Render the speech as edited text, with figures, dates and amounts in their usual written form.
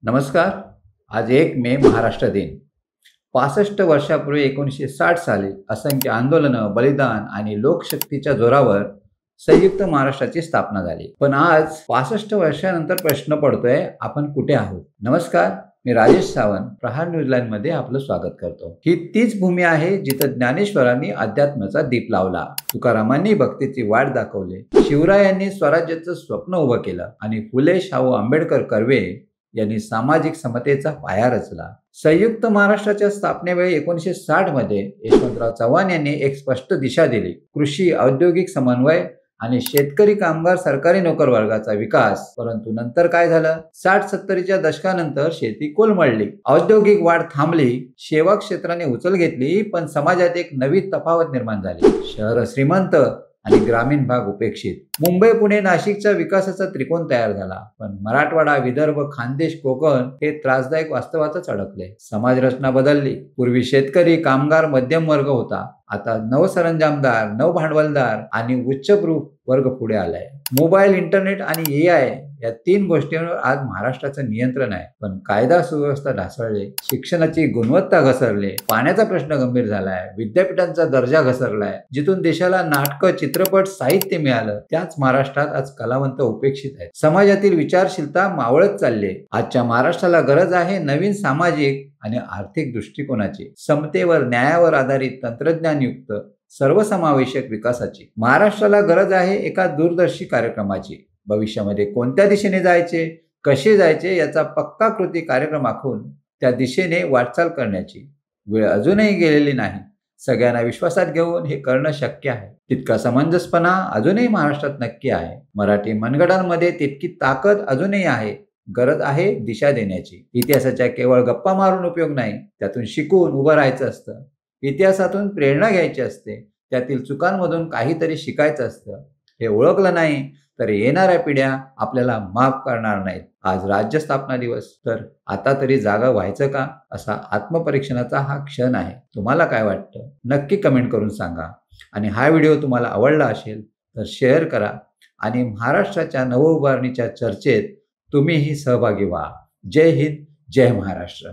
नमस्कार. आज 1 मे महाराष्ट्र दिन. 65 वर्षापूर्वी 1960 साली असंख्य आंदोलनं, बलिदान आणि लोकशक्तीच्या जोरावर संयुक्त महाराष्ट्राची स्थापना झाली. पण आज 65 वर्षानंतर प्रश्न पडतोय, आपण कुठे आहोत? नमस्कार, मी राजेश सावंत, प्रहार न्यूझीलंडमध्ये आपलं स्वागत करतो. ही तीच भूमी आहे जिथं ज्ञानेश्वरांनी अध्यात्माचा दीप लावला, तुकारामांनी भक्तीची वाट दाखवली, शिवरायांनी स्वराज्याचं स्वप्न उभं केलं आणि फुले शाहू आंबेडकर कर्वे यांनी सामाजिक समतेचा पाया रचला. संयुक्त महाराष्ट्राच्या स्थापनेवेळी 1960 मध्ये यशवंतराव चव्हाण यांनी एक स्पष्ट दिशा दिली. कृषी, औद्योगिक समन्वय आणि शेतकरी, कामगार, सरकारी नोकर वर्गाचा विकास. परंतु नंतर काय झालं? 60-70च्या दशकानंतर शेती कोलमडली, औद्योगिक वाढ थांबली, सेवा क्षेत्राने उचल घेतली, पण समाजात एक नवी तफावत निर्माण झाली. शहर श्रीमंत आणि ग्रामीण भाग उपेक्षित. मुंबई, पुणे, नाशिकच्या विकासाचा त्रिकोण तयार झाला, पण मराठवाडा, विदर्भ, खानदेश, कोकण हे त्रासदायक वास्तवातच अडकले. समाज रचना बदलली. पूर्वी शेतकरी, कामगार, मध्यम वर्ग होता. आता नवसरंजामदार, नवभांडवलदार आणि उच्चभ्रू वर्ग पुढे आलाय. मोबाईल, इंटरनेट आणि AI या 3 गोष्टींवर आज महाराष्ट्राचं नियंत्रण आहे. पण कायदा सुव्यवस्था ढासळले, शिक्षणाची गुणवत्ता घसरली, पाण्याचा प्रश्न गंभीर झालाय, विद्यापीठांचा दर्जा घसरलाय. जिथून देशाला नाटकं, चित्रपट, साहित्य मिळालं, त्याच महाराष्ट्रात आज कलावंत उपेक्षित आहेत. समाजातील विचारशीलता मावळत चालली. आजच्या महाराष्ट्राला गरज आहे नवीन सामाजिक आणि आर्थिक दृष्टिकोनाची, समतेवर, न्यायावर आधारित, तंत्रज्ञानयुक्त, सर्वसमावेशक विकासाची. महाराष्ट्राला गरज आहे एका दूरदर्शी कार्यक्रमाची. भविष्यामध्ये कोणत्या दिशेने जायचे, कसे जायचे याचा पक्का कृती कार्यक्रम आखून त्या दिशेने वाटचाल करण्याची वेळ अजूनही गेलेली नाही. सगळ्यांना विश्वासात घेऊन हे करणं शक्य आहे. तितका समंजसपणा अजूनही महाराष्ट्रात नक्की आहे. मराठी मनगटांमध्ये तितकी ताकद अजूनही आहे. गरज आहे दिशा देण्याची. इतिहासाच्या केवळ गप्पा मारून उपयोग नाही, त्यातून शिकून उभं राहायचं असतं. इतिहासातून प्रेरणा घ्यायची असते, त्यातील चुकांमधून काहीतरी शिकायचं असतं. हे ओळखलं नाही तर येणाऱ्या पिढ्या आपल्याला माफ करणार नाहीत. आज राज्य स्थापना दिवस, तर आता तरी जागा व्हायचं का, असा आत्मपरीक्षणाचा हा क्षण आहे. तुम्हाला काय वाटतं? नक्की कमेंट करून सांगा. आणि हा व्हिडिओ तुम्हाला आवडला असेल तर शेअर करा आणि महाराष्ट्राच्या नवउभारणीच्या चर्चेत तुम्हीही सहभागी व्हा. जय हिंद, जय महाराष्ट्र.